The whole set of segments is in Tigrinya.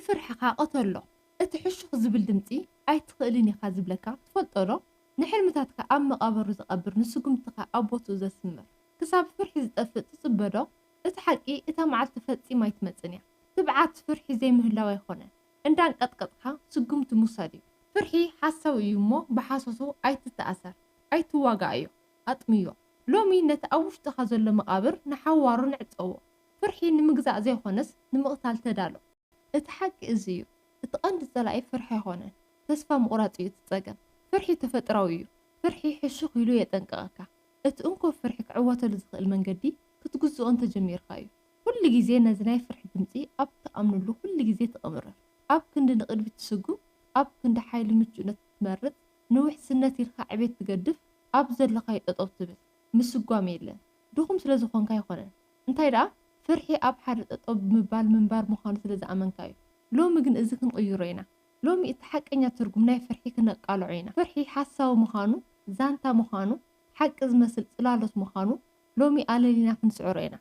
نفرحኻ قتله اتحشخ زبل دمتي أي تخيلني خازبلك تفضله نحلمتاتك أم مقابر زقبر نسقمتك أبوتو زسمر كساب فرحي زتقفق تصبدو اتحقي اتا معلت فتي ما يتمتنيا تبعت فرحي زي مهلاوي يخونه اندان قطقطها سقمت مصادي فرحي حاسو يمو بحاسسو أي تتأثر أي تواقعيو أطميو لومي نتأوش تخزل مقابر نحوارو نعطوو فرحي نمجزع زي خونس نمقتال تدالو اتحق ازيو اتقند زلاي فرحي خونه تسفى مقراطيو تتسقم فرحي تفطراويو فرحي حشوخ يلو يطنققك اتنكو فرحك عواتو لزخل منقدي كتجزو انت جمير خايو كل جيزي نزناي فرح دمتي اب تأمنلو كل جيزي تأمرر اب كند نقلبي تسقو اب كند حايل مجونة تمرد نوح سنتي الخا عبيت تقدف اب زلخاي تطوب تبل مسقوام يلن دوخم سلازخون كاي خونن انتاي دا فرحي اب حد تطوب مبال منبار مخانو سلازا امن كايو لو مجن ازكن قيروينا لومي اتحقنيا ترجم ناي فرحي كنقالو عينا فرحي حاساو مخانو زانتا مخانو حق زمسل صلالوت مخانو لومي آلالينا كنسعرينا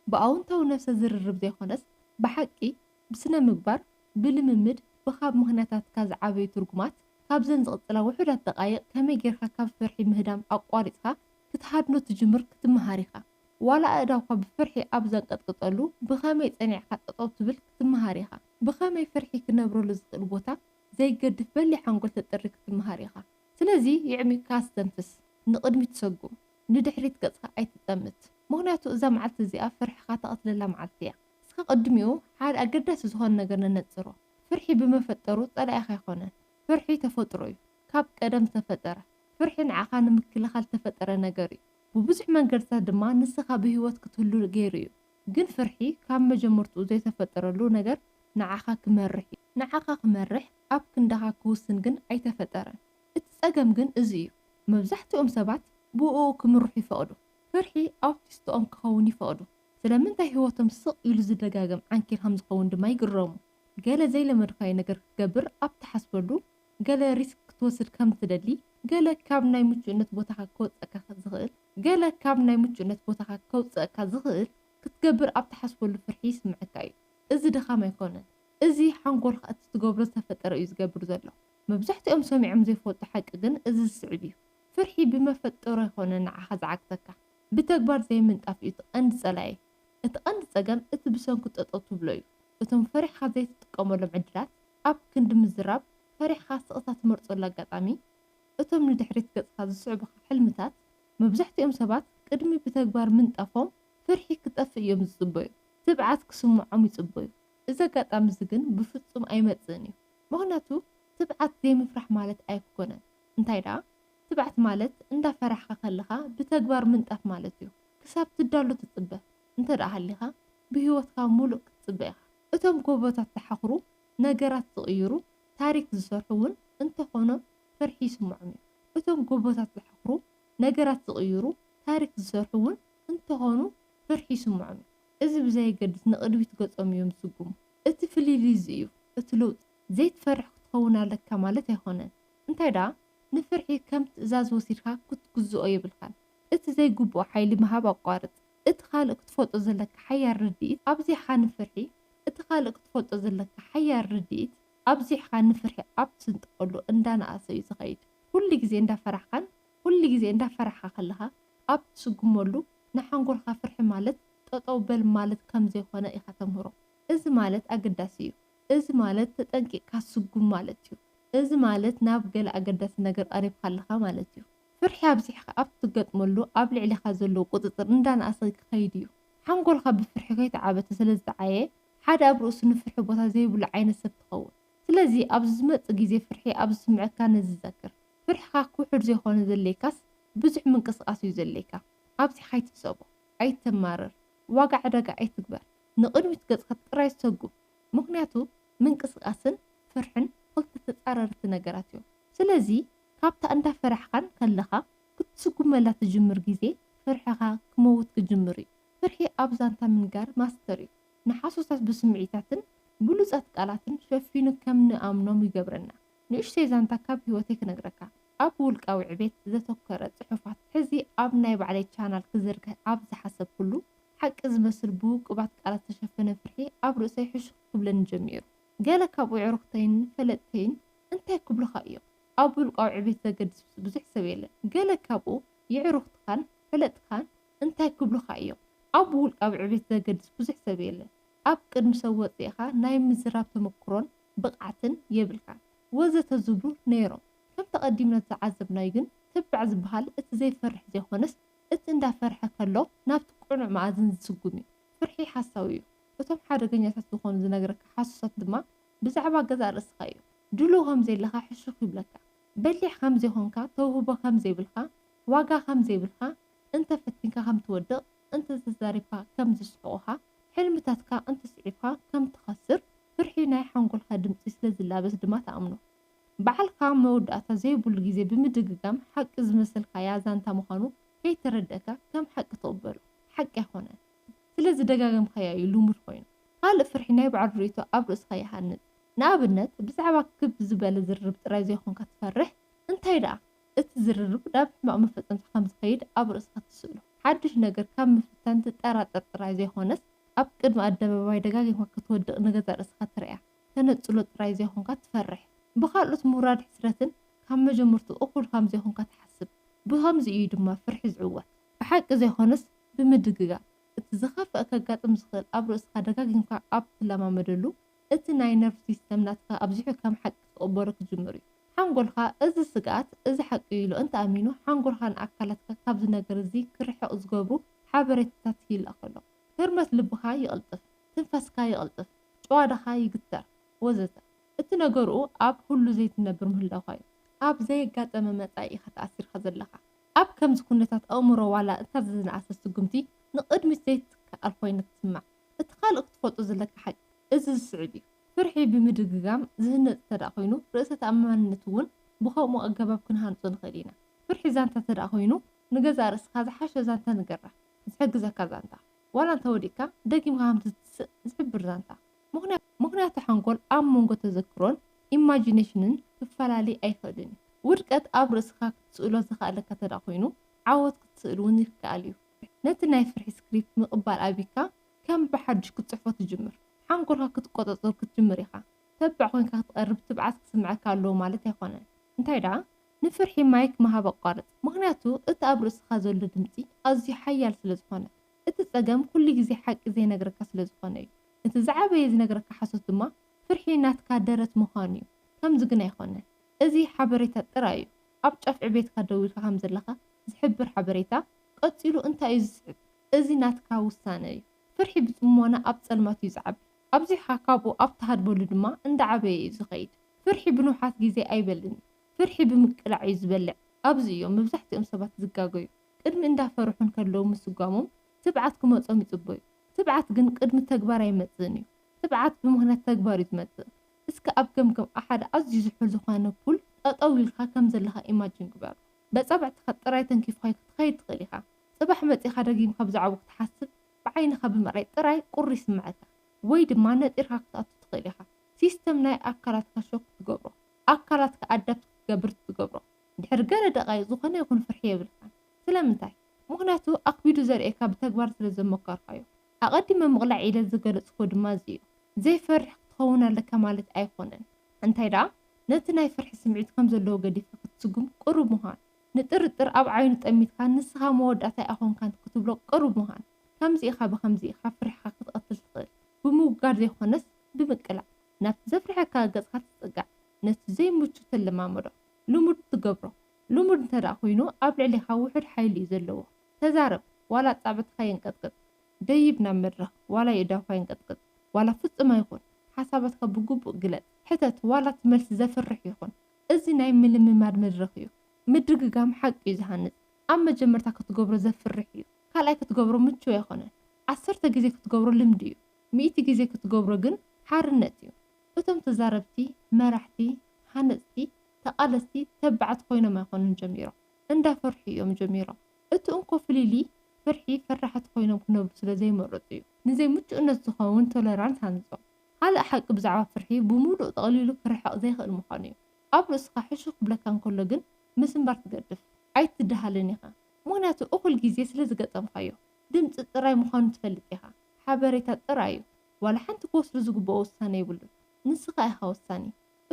بأونتو نفس زررب زي خونس بحقي بسنا مقبار بلممد بخاب مهناتات كاز عابي ترجمات كاب زن زغطلا وحدات دقايق كمي جيرخا كاب فرحي مهدام أقواريتها كتحادنو تجمر كتمهاريخا ولا أداوخا بفرحي أبزن قطقطلو بخامي تانيعخا تطوب تبل كتمهاريخا بخامي فرحي كنبرو لزق البوتا زي قد فبلي حنقول تطرق كتمهاريخا سلازي يعمي كاس تنفس نقدمي تسقو ندحريت قصها أي تتمت مغنياتو إذا معلت زي فرحي تقتللا معلتيا سخا قدميو حال أقدس زهون نقر ننصرو فرحي بما فترو طلع أخي خونن فرحي تفطروي كاب قدم تفطره فرحي نعخا نمكلخال تفطره نقري وبزح منقرتا دما نسخا بهيوت كتهلو غيريو ግን ፍርሒ ካብ መጀመርቱ ዘይተፈጠረሉ ነገር ንዓኻ ክመርሕ ኣብ ክንዳኻ ክውስን ግን ኣይተፈጠረን እቲ ፀገም ግን እዚ እዩ መብዛሕትኦም ሰባት ብኡ ክምርሑ ይፈቕዱ ፍርሒ ኣውቲስትኦም ክኸውን ይፈቕዱ ስለምንታይ ህይወቶም ስቕ ኢሉ ዝደጋገም ዓንኬል ከም ዝኸውን ድማ ይግረሙ ገለ ዘይለመድካዮ ነገር ክትገብር ኣብ ትሓስበሉ ገለ ሪስክ ክትወስድ ከም ትደሊ ገለ ካብ ናይ ምቹእነት ቦታኻ ከውፅአካ ዝኽእል ክትገብር ኣብ ትሓስበሉ ፍርሒ ይስምዓካ እዩ እዚ ድኻም ኣይኮነን እዚ ሓንጎልካ እትትገብሮ ዝተፈጠረ እዩ ዝገብር ዘሎ መብዛሕትኦም ሰሚዖም ዘይፈልጡ ሓቂ ግን እዚ ዝስዕብ እዩ ፍርሒ ብመፈጠሮ ኣይኮነ ንዓኻ ዝዓግተካ ብተግባር ዘይምንጣፍ እዩ እቲ ቀንዲ ፀላኢ እቲ ቀንዲ ፀገም እቲ ብሰንኩ ጠጠው ትብሎ እዩ እቶም ፈሪሕካ ዘይትጥቀመሎም ዕድላት ኣብ ክንዲ ምዝራብ ፈሪሕካ ስቕታ ትመርፀሉ ኣጋጣሚ እቶም ንድሕሪት ገፅካ ዝስዕቡካ ሕልምታት መብዛሕትኦም ሰባት ቅድሚ ብተግባር ምንጣፎም ፍርሒ ክጠፍእ እዮም ዝፅበዩ ትብዓት ክስምዖም ይፅበዩ እዚ ኣጋጣሚ እዚ ግን ብፍፁም ኣይመፅእን እዩ ምክንያቱ ትብዓት ዘይምፍራሕ ማለት ኣይኮነን እንታይ ደኣ ትብዓት ማለት እንዳፈራሕካ ከለካ ብተግባር ምንጣፍ ማለት እዩ ክሳብ ትዳሎ ትፅበ እንተ ደኣ ሃሊኻ ብሂወትካ ሙሉእ ክትፅበ ኢኻ እቶም ጎቦታት ተሓኽሩ ነገራት ዝቕይሩ ታሪክ ዝሰርሑ እውን እንተኾኖም ፍርሒ ይስምዖም እዩ እቶም ጎቦታት ዝሓኽሩ ነገራት ዝቕይሩ ታሪክ ዝሰርሑ እውን እንተኾኑ ፍርሒ ይስምዖም እዩ እዚ ብዘይገድስ ንቕድሚት ገጾም እዮም ዝስጉሙ እቲ ፍልይሊ እዚ እዩ እቲ ለውጢ ዘይትፈርሕ ክትኸውን ኣለካ ማለት ኣይኮነን እንታይ ደኣ ንፍርሒ ከም ትእዛዝ ወሲድካ ክትግዝኦ የብልካን እቲ ዘይግብኦ ሓይሊ ምሃብ ኣቋርፅ እቲ ካልእ ክትፈልጦ ዘለካ ሓያል ርድኢት ኣብዚሕካ ንፍርሒ እቲ ካልእ ክትፈልጦ ዘለካ ሓያል ርድኢት ኣብዚሕካ ንፍርሒ ኣብ ትስንጥቀሉ እንዳነኣሰ እዩ ዝኸይድ ኩሉ ግዜ እንዳፈራሕካን ኩሉ ግዜ እንዳፈራሕካ ከለካ ኣብ ትስጉመሉ ንሓንጎልካ ፍርሒ ማለት ጠጠው በል ማለት ከም ዘይኮነ ኢኻ ተምህሮ እዚ ማለት ኣገዳሲ እዩ እዚ ማለት ተጠንቂቕካ ትስጉም ማለት እዩ እዚ ማለት ናብ ገለ ኣገዳሲ ነገር ቀሪብካ ኣለካ ማለት እዩ ፍርሒ ኣብዚሕካ ኣብ ትገጥመሉ ኣብ ልዕሊኻ ዘለዎ ቁፅፅር እንዳነኣሰ ክኸይድ እዩ ሓንጎልካ ብፍርሒ ከይተዓበተ ስለዝተዓየ ሓደ ኣብ ርእሱ ንፍርሒ ቦታ ዘይብሉ ዓይነት ሰብ ትኸውን ስለዚ ኣብዚ ዝመፅእ ግዜ ፍርሒ ኣብ ዝስምዐካ ነዝዘክር ፍርሕካ ክውሕድ ዘይኮነ ዘለይካስ ብዙሕ ምንቅስቃስ እዩ ዘለይካ ኣብዚኻ ኣይትፀቦ ኣይተማርር ዋጋ ዕዳጋ ኣይትግበር ንቅድሚት ገፅካ ጥራይ ዝሰጉም ምክንያቱ ምንቅስቃስን ፍርሕን ክልተ ተፃረርቲ ነገራት እዮም ስለዚ ካብታ እንዳፈራሕካን ከለካ ክትስጉመላ ትጅምር ግዜ ፍርሕካ ክመውት ክጅምር እዩ ፍርሒ ኣብ ዛንታ ምንጋር ማስተር እዩ ንሓሶሳት ብስምዒታትን ብሉፃት ቃላትን ሸፊኑ ከም ንኣምኖም ይገብረና ንእሽተይ ዛንታ ካብ ሂወተይ ክነግረካ ኣብ ውልቃዊ ዕቤት ዘተኮረ ፅሑፋት ሕዚ ኣብ ናይ ባዕለይ ቻናል ክዝርግሕ ኣብ ዝሓሰብ ኩሉ ሓቂ ዝመስል ብውቁባት ቃላት ተሸፈነ ፍርሒ ኣብ ርእሰይ ሕሹኽ ክብለኒ ጀሚሩ ገለ ካብኡ ዕሩኽተይን ፈለጥተይን እንታይ ክብሉኻ እዮም ኣብ ውልቃዊ ዕቤት ዘገድስ ብዙሕ ሰብ የለን። ገለ ካብኡ የዕሩኽትኻን ፈለጥካን እንታይ ክብሉኻ እዮም ኣብ ውልቃዊ ዕቤት ዘገድስ ብዙሕ ሰብ የለን። ኣብ ቅድሚ ሰብ ወፂእኻ ናይ ምዝራብ ተመክሮን ብቕዓትን የብልካን ወዘተ ዝብሉ ነይሮም። ከም ተቐዲምና ዝዓዘብናዩ ግን ትባዕ ዝበሃል እቲ ዘይፈርሕ ዘይኮነስ እቲ እንዳፈርሐ ከሎ ናብቲ ቁኑዕ መኣዝን ዝስጉም እዩ። ፍርሒ ሓሳዊ እዩ። እቶም ሓደገኛታት ዝኾኑ ዝነገረካ ሓሶሳት ድማ ብዛዕባ ገዛ ርእስኻ እዩ። ድሉው ከም ዘለኻ ሕሹኽ ይብለካ። በሊሕ ከም ዘይኮንካ ተውህቦ ከም ዘይብልካ ዋጋ ከም ዘይብልካ እንተፈቲንካ ከም ትወድቕ እንተተዛሪብካ ከም ዝስሕቑኻ ሕልምታትካ እንተስዒብካ ከም ትኸስር ፍርሒ ናይ ሓንጎልካ ድምፂ ስለ ዝላበስ ድማ ተኣምኖ። በዓልካ መወዳእታ ዘይብሉ ግዜ ብምድግጋም ሓቂ ዝመስልካያ ዛንታ ምዃኑ ከይተረድአካ ከም ሓቂ ትቕበሎ ሓቂ ኣይኮነን። ስለዚ ደጋገምካያ እዩ ልሙድ ኮይኑ። ካልእ ፍርሒ ናይ ባዕሉ ርእይቶ ኣብ ርእስካ ይሃንፅ። ንኣብነት ብዛዕባ ክብ ዝበለ ዝርርብ ጥራይ ዘይኮንካ ትፈርሕ እንታይ ደኣ እቲ ዝርርብ ናብ ሕማቕ መፈፀምቲ ከም ዝኸይድ ኣብ ርእስካ ትስእሎ። ሓድሽ ነገር ካብ ምፍታን ትጠራጠር ጥራይ ዘይኮነስ ኣብ ቅድሚ ኣደባባይ ደጋጊምካ ክትወድቕ ንገዛ ርእስካ ትርያ ተነፅሎ ጥራይ ዘይኮንካ ትፈርሕ። ብካልኦት ምውራድ ሕስረትን ካብ መጀመርቱ እኹል ከም ዘይኮንካ ትሓስብ። ብከምዚ እዩ ድማ ፍርሒ ዝዕወት ብሓቂ ዘይኮነስ ብምድግጋም። እቲ ዝኸፍአ ከጋጥም ዝኽእል ኣብ ርእስካ ደጋጊምካ ኣብ ትለማመደሉ እቲ ናይ ነርቭ ሲስተም ናትካ ኣብዚሑ ከም ሓቂ ክቕበሎ ክጅምር እዩ። ሓንጎልካ እዚ ስግኣት እዚ ሓቂ ኢሉ እንተኣሚኑ ሓንጎልካን ኣካላትካ ካብዚ ነገር እዚ ክርሕቕ ዝገብሩ ሓበሬታታት ይልኣኽ ኣሎ። ህርመት ልብኻ ይቕልጥፍ፣ ትንፋስካ ይቕልጥፍ፣ ጨዋዳኻ ይግተር ወዘተ። እቲ ነገርኡ ኣብ ኩሉ ዘይትነብር ምህላውካ እዩ። ኣብ ዘየጋጠመ መጻኢ ኢኻ ተኣሲርካ ዘለኻ። ኣብ ከምዚ ኩነታት ኣእምሮ ዋላ እታ ዝነኣሰ ስጉምቲ ንቕድሚት ዘይትከኣል ኮይኑ ትስማዕ። እቲ ካልእ ክትፈልጦ ዘለካ ሓቂ እዚ ዝስዕብ እዩ። ፍርሒ ብምድግጋም ዝህነፅ ተዳ ኮይኑ ርእሰ ተኣማንነት እውን ብከምኡ ኣገባብ ክንሃንፆ ንኽእል ኢና። ፍርሒ ዛንታ ተዳ ኮይኑ ንገዛ ርእስካ ዝሓሸ ዛንታ ንገራ ዝሕግዘካ ዛንታ ዋላ እንተወዲእካ ደጊምካ ከም ትትስእ ዝሕብር ዛንታ። ምክንያቱ ሓንጎል ኣብ መንጎ ተዘክሮን ኢማጂኔሽንን ክፈላለይ ኣይኽእልን እዩ። ውድቀት ኣብ ርእስካ ክትስእሎ ዝኽኣለካ ተዳ ኮይኑ ዓወት ክትስእል እውን ይከኣል እዩ። ነቲ ናይ ፍርሒ ስክሪፕት ምቕባል ኣቢካ ከም ብሓዱሽ ክትፅሕፎ ትጅምር። ሓንጎልካ ክትቆፃፀር ክትጅምር ኢኻ። ተባዕ ኮይንካ ክትቐርብ ትብዓት ክስምዓካ ኣለዎ ማለት ኣይኮነን። እንታይ ደኣ ንፍርሒ ማይክ ምሃብ ኣቋርፅ። ምክንያቱ እቲ ኣብ ርእስካ ዘሎ ድምፂ ኣዝዩ ሓያል ስለ ዝኾነ እቲ ፀገም ኩሉ ግዜ ሓቂ ዘይነግረካ ስለ ዝኾነ እዩ። እቲ ዝዓበየ ዝነግረካ ሓሶት ድማ ፍርሒ ናትካ ደረት ምዃኑ እዩ። ከምዚ ግን ኣይኮነን። እዚ ሓበሬታ ጥራይ እዩ። ኣብ ጫፍ ዕቤትካ ደው ኢልካ ከም ዘለካ ዝሕብር ሓበሬታ ቀፂሉ እንታይ እዩ ዝስዕብ? እዚ ናትካ ውሳነ እዩ። ፍርሒ ብፅሞና ኣብ ፀልማት እዩ ዝዓቢ። ኣብዚኻ ካብኡ ኣብ ተሃድበሉ ድማ እንዳዓበየ እዩ ዝኸይድ። ፍርሒ ብንውሓት ግዜ ኣይበልን። ፍርሒ ብምቅላዕ እዩ ዝበልዕ። ኣብዚ እዮም መብዛሕትኦም ሰባት ዝጋገዩ። ቅድሚ እንዳፈርሑን ከለዉ ምስጓሞም ትብዓት ክመፆም ይፅበዩ። ትብዓት ግን ቅድሚ ተግባር ኣይመፅእን እዩ። ትብዓት ብምክንያት ተግባር እዩ ዝመፅእ። እስከ ኣብ ገምገም ሓደ ኣዝዩ ዝሑል ዝኾነ ፑል ጠጠው ኢልካ ከም ዘለካ ኢማጂን ግበሩ። በፀባዕትካ ጥራይ ተንኪፍካ ክትኸይድ ትኽእል ኢኻ። ፅባሕ መፂኻ ደጊምካ ብዛዕባ ክትሓስብ ብዓይንኻ ብምርኣይ ጥራይ ቁሪ ይስምዓካ። ወይ ድማ ነጢርካ ክትኣቱ ትኽእል ኢኻ። ሲስተም ናይ ኣካላትካ ሾክ ትገብሮ፣ ኣካላትካ ኣዳፕት ክትገብር ትገብሮ። ድሕሪ ገለ ደቃይቕ ዝኾነ ይኹን ፍርሒ የብልካ። ስለምንታይ? ምክንያቱ ኣክቢዱ ዘርእየካ ብተግባር ስለ ዘመካርካዮ። ኣቐዲመ ምቕላዕ ኢለ ዝገለፅኮ ድማ እዚ እዩ። ዘይፈርሕ ክትኸውን ኣለካ ማለት ኣይኮነን። እንታይ ደኣ ነቲ ናይ ፍርሒ ስምዒት ከም ዘለዎ ገዲፍካ ክትስጉም ቅሩብ ምዃን። ንጥርጥር ኣብ ዓይኑ ጠሚትካ ንስኻ መወዳእታ ኣይኮንካን ክትብሎ ቅሩብ ምዃን። ከምዚ ኢኻ ብከምዚ ኢኻ ፍርሕካ ክትቐትል ትኽእል። ብምውጋድ ዘይኮነስ ብምቅላዕ ናብቲ ዘፍርሐካ ገፅካ ትፅጋዕ። ነቲ ዘይምቹ ተለማመዶ ልሙድ ትገብሮ። ልሙድ እንተዳ ኮይኑ ኣብ ልዕሊኻ ውሕድ ሓይሊ እዩ ዘለዎ። ተዛረብ ዋላ ፃዕበትካ የንቀጥቅጥ። ደይብ ናብ መድረኽ ዋላ የዳውካ ይንቀጥቅጥ። ዋላ ፍፁም ኣይኹን ሓሳባትካ ብግቡእ ግለፅ። ሕተት ዋላ ትመልሲ ዘፍርሕ ይኹን። እዚ ናይ ምልምማድ መድረኽ እዩ። ምድግጋም ሓቂ እዩ ዝሃንፅ። ኣብ መጀመርታ ክትገብሮ ዘፍርሕ እዩ። ካልኣይ ክትገብሮ ምቹው ኣይኮነን። 10 ግዜ ክትገብሮ ልምዲ እዩ። 100 ግዜ ክትገብሮ ግን ሓርነት እዩ። እቶም ተዛረብቲ መራሕቲ ሃነፅቲ ተቓለስቲ ተባዓት ኮይኖም ኣይኮኑን ጀሚሮም እንዳፈርሑ እዮም ጀሚሮም። እቲ እንኮ ፍሊሊ ፍርሒ ፈራሕቲ ኮይኖም ክነብሩ ስለ ዘይመረፁ እዩ። ንዘይምቹእነት ዝኸውን ቶለራንስ ሃንፆም። ካልእ ሓቂ ብዛዕባ ፍርሒ ብምሉእ ጠቕሊሉ ክርሕቕ ዘይኽእል ምዃኑ እዩ። ኣብ ርእስካ ሕሹኽ ክብለካ እንከሎ ግን ምስምባር ትገድፍ ኣይትደሃልን ኢኻ። ምክንያቱ እኹል ግዜ ስለ ዝገጠምካዮ ድምፂ ጥራይ ምዃኑ ትፈልጥ ኢኻ። ሓበሬታ ጥራይ እዩ። ዋላ ሓንቲ ክወስዱ ዝግብኦ ውሳነ ይብሉን። ንስኻ ኢኻ ወሳኒ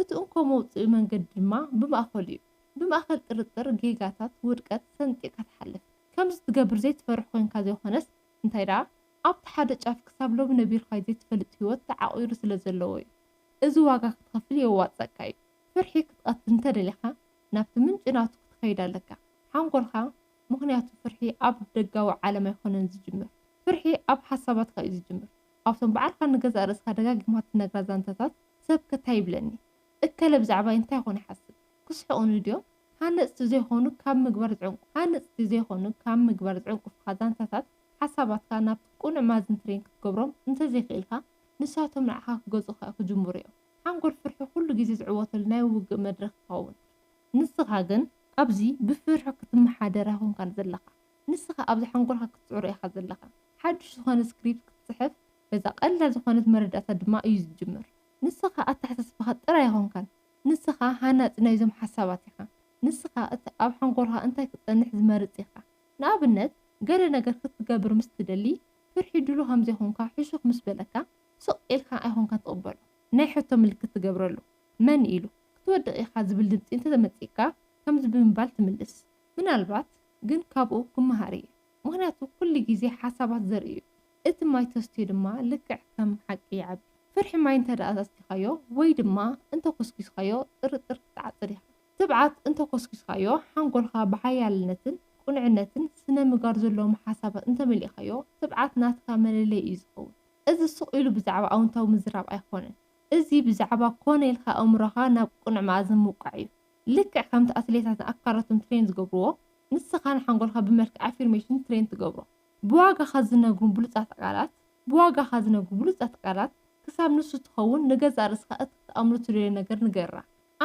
እቲ እንኮ መውፅኢ መንገዲ ድማ ብማእኸሉ እዩ ብማእኸል ጥርጥር ጌጋታት ውድቀት ሰንጢቕካ ትሓልፍ ከምዚ ትገብር ዘይትፈርሕ ኮንካ ዘይኮነስ እንታይ ደኣ ኣብቲ ሓደ ጫፍ ክሳብ ሎሚ ነቢርካይ ዘይትፈልጥ ሂወት ተዓቂሩ ስለ ዘለዎ እዩ እዚ ዋጋ ክትከፍል የዋፀካ እዩ ፍርሒ ክትቀትል እንተደሊኻ ናብቲ ምንጭ ናቱ ክትኸይድ ኣለካ ሓንጎልካ ምክንያቱ ፍርሒ ኣብ ደጋዊ ዓለም ኣይኮነን ዝጅምር ፍርሒ ኣብ ሓሳባትካ እዩ ዝጅምር ኣብቶም በዓልካ ንገዛእ ርእስካ ደጋጊምካ ትነግራ ዛንታታት ሰብ ከታይ ይብለኒ እከለ ብዛዕባ እንታይ ኮነ ይሓስብ ክስሕቁኒ ድዮም ሃነፅቲ ዘይኮኑ ካብ ምግባር ዝዕንቁፍካ ዛንታታት ሓሳባትካ ናብ ቁኑዕ ማዝን ትሬን ክትገብሮም እንተዘይክእልካ ንሳቶም ንዓኻ ክገዝኡካ ክጅምሩ እዮም ሓንጎል ፍርሒ ኩሉ ግዜ ዝዕወተሉ ናይ ውግእ መድረክ ይኸውን ንስኻ ግን ኣብዚ ብፍርሒ ክትመሓደር ኣይኮንካን ዘለካ ንስኻ ኣብዚ ሓንጎልካ ክትፅዕሮ ኢኻ ዘለካ ሓድሽ ዝኾነ ስክሪፕት ክትፅሕፍ በዛ ቀላል ዝኾነት መረዳእታ ድማ እዩ ዝጅምር ንስኻ ኣተሓሳስባኻ ጥራይ ኣይኮንካን ንስኻ ሃናፂ ናይዞም ሓሳባት ኢኻ ንስኻ እቲ ኣብ ሓንጎልካ እንታይ ክፀንሕ ዝመርፅ ኢኻ ንኣብነት ገለ ነገር ክትገብር ምስ ትደሊ ፍርሒ ድሉ ከም ዘይኮንካ ሕሹኽ ምስ በለካ ስቕ ኢልካ ኣይኮንካን ትቕበሎ ናይ ሕቶ ምልክት ትገብረሉ መን ኢሉ ክትወድቕ ኢኻ ዝብል ድምፂ እንተተመፂካ ከምዚ ብምባል ትምልስ ምናልባት ግን ካብኡ ክመሃር እየ ምክንያቱ ኩሉ ግዜ ሓሳባት ዘርኢ እዩ እቲ ማይ ተስትዮ ድማ ልክዕ ከም ሓቂ ይዓቢ ፍርሒ ማይ እንተደኣ ኣስቲኻዮ ወይ ድማ እንተኮስኪስካዮ ጥርጥር ክትዓፅር ኢኻ ትብዓት እንተኮስኪስካዮ ሓንጎልካ ብሓያልነትን ቁንዕነትን ስነ ምግባር ዘለዎም ሓሳባት እንተመሊእካዮ ትብዓት ናትካ መለለይ እዩ ዝኸውን እዚ ስቕ ኢሉ ብዛዕባ ኣውንታዊ ምዝራብ ኣይኮነን እዚ ብዛዕባ ኮነ ኢልካ ኣእምሮኻ ናብ ቁኑዕ ማእዝን ምውቃዕ እዩ ልክዕ ከምቲ ኣትሌታት ኣካላቶም ትሬን ዝገብርዎ ንስኻ ንሓንጎልካ ብመልክዕ ኣፊርሜሽን ትሬን ትገብሮ ብዋጋኻ ዝነግሩ ብሉፃት ቃላት ክሳብ ንሱ ትኸውን ንገዛእ ርእስካ እቲ ክትኣምሮ ትደልዮ ነገር ንገራ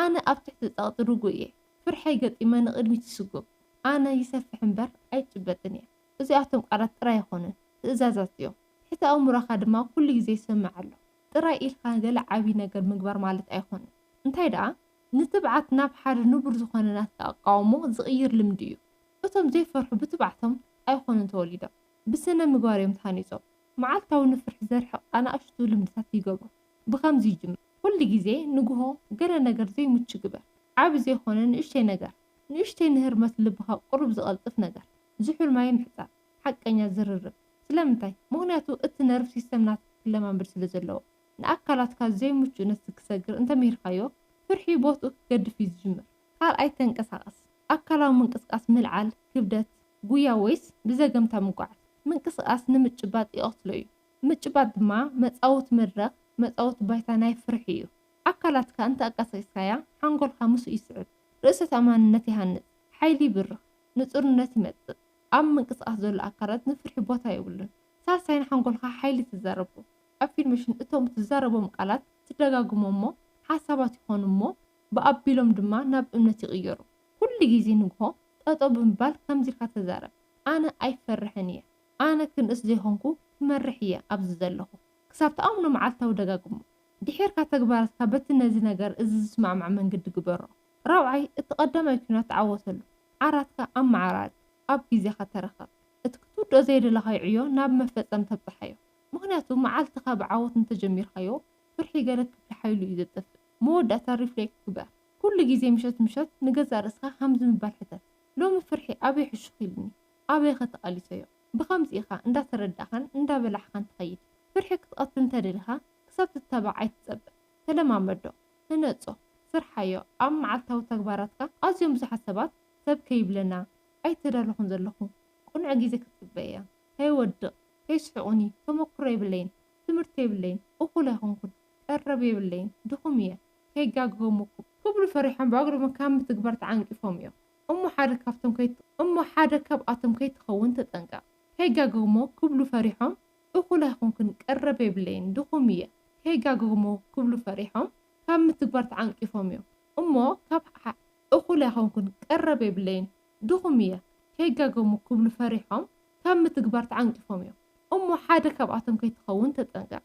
ኣነ ኣብ ትሕቲ ፀቕጢ ርጉእ እየ ፍርሐይ ገጢመ ንቕድሚት ይስጉም ኣነ ይሰፍሕ እምበር ኣይጭበጥን እየ እዚኣቶም ቃላት ጥራይ ኣይኮኑን ትእዛዛት እዮም ሕቲ ኣእምሮኻ ድማ ኩሉ ግዜ ይሰምዕ ኣሎ ጥራይ ኢልካ ገለ ዓብይ ነገር ምግባር ማለት ኣይኮነን እንታይ ደኣ ንትብዓት ናብ ሓደ ንቡር ዝኾነ ናትካ ኣቃውሞ ዝቕይር ልምዲ እዩ እቶም ዘይፈርሑ ብትባዕቶም ኣይኮኑን ተወሊዶም ብስነ ምግባር እዮም ተሃኒፆም መዓልታዊ ንፍርሒ ዘርሕቕ ኣናእሽቱ ልምድታት ይገብሩ ብከምዚ ይጅምር ኩሉ ግዜ ንግሆ ገለ ነገር ዘይምቹ ግበር ዓብ ዘይኮነ ንእሽተይ ንህርመት ልብካ ቁርብ ዝቐልጥፍ ነገር ዝሑል ማይ ምሕፃብ ሓቀኛ ዝርርብ ስለምንታይ ምክንያቱ እቲ ነርቭ ሲስተም ናቱ ክለማምድ ስለ ዘለዎ ንኣካላትካ ዘይምቹነት ክሰግር እንተመሂርካዮ ፍርሒ ቦትኡ ክገድፍ እዩ ዝጅምር ካልኣይ ተንቀሳቐስ ኣካላዊ ምንቅስቃስ ምልዓል ክብደት ጉያ ወይስ ብዘገምታ ምጓዓዝ ምንቅስቃስ ንምጭባጥ ይቐትሎ እዩ ምጭባጥ ድማ መፃወቲ መድረኽ መፃወቲ ባይታ ናይ ፍርሒ እዩ ኣካላትካ እንተኣቃሳቂስካያ ሓንጎልካ ምስኡ ይስዕብ ርእሰ ተኣማንነት ይሃንፅ ሓይሊ ይብርኽ ንፁርነት ይመፅእ ኣብ ምንቅስቃስ ዘሎ ኣካላት ንፍርሒ ቦታ የብሉን ሳልሳይ ንሓንጎልካ ሓይሊ ትዛረቡ ኣፊርሜሽን እቶም ትዛረቦም ቃላት ትደጋግሞ እሞ ሓሳባት ይኾኑ እሞ ብኣቢሎም ድማ ናብ እምነት ይቕየሩ ኩሉ ግዜ ንግሆ ጠጠው ብምባል ከምዚ ኢልካ ተዛረብ ኣነ ኣይፈርሕን እየ ኣነ ክንእስ ዘይኮንኩ ክመርሕ እየ ኣብዚ ዘለኹ ክሳብ ተኣምኖ መዓልታዊ ደጋግሞ ድሒርካ ተግባራትካ በቲ ነዚ ነገር እዚ ዝስማዕማዕ መንገዲ ግበሮ ራብዓይ እቲ ቀዳማይ ኩናት ተዓወተሉ ዓራትካ ኣብ ማዕራድ ኣብ ግዜኻ ተረኸብ እቲ ክትውድኦ ዘይደለኻዮ ዕዮ ናብ መፈፀም ተብፅሓዮ ምክንያቱ መዓልትኻ ብዓወት እንተጀሚርካዮ ፍርሒ ገለ ክፍሊ ሓይሉ እዩ ዘጠፍእ መወዳእታ ሪፍሌክት ግበር ኩሉ ግዜ ምሸት ንገዛእ ርእስካ ከምዚ ምባል ሕተት ሎሚ ፍርሒ ኣበይ ሕሹኽ ኢልኒ ኣበይ ከተቃሊሰዮ ብከምዚ ኢኻ እንዳተረዳእኻን እንዳበላሕኻን ትኸይድ ፍርሒ ክትቐትል እንተደሊኻ ክሳብ ትተባዕ ኣይትፀብእ ተለማመዶ ህነፆ ስርሓዮ ኣብ መዓልታዊ ተግባራትካ ኣዝዮም ብዙሓት ሰባት ሰብ ከይብለና ኣይተዳለኹን ዘለኹ ቁኑዕ ግዜ ክትፅበያ ከይወድቕ ከይስሕቁኒ ተመክሮ የብለይን ትምህርቲ የብለይን እኹል ኣይኮንኩን ቀረብ የብለይን ድኹም እየ ከይጋገሙኩም ክብሉ ፈሪሖም ብኣግሮም ካብ ምትግባር ተዓንቂፎም እዮም እሞ ሓደ ካብኣቶም ከይትኸውን ተጠንቀቕ ከይጋገሞ ክብሉ ፈሪሖም እኹል ኣይኮንኩን ቀረብ የብለይን ድኹም እየ ከይጋገሙ ክብሉ ፈሪሖም ካብ ምትግባር ተዓንቂፎም እዮም እሞ ካብ እኹል ኣይኮንኩን ቀረብ የብለይን ድኹም እየ ከይጋገሙ ክብሉ ፈሪሖም ካብ ምትግባር ተዓንቂፎም እዮም እሞ ሓደ ካብኣቶም ከይትኸውን ተጠንቀቕ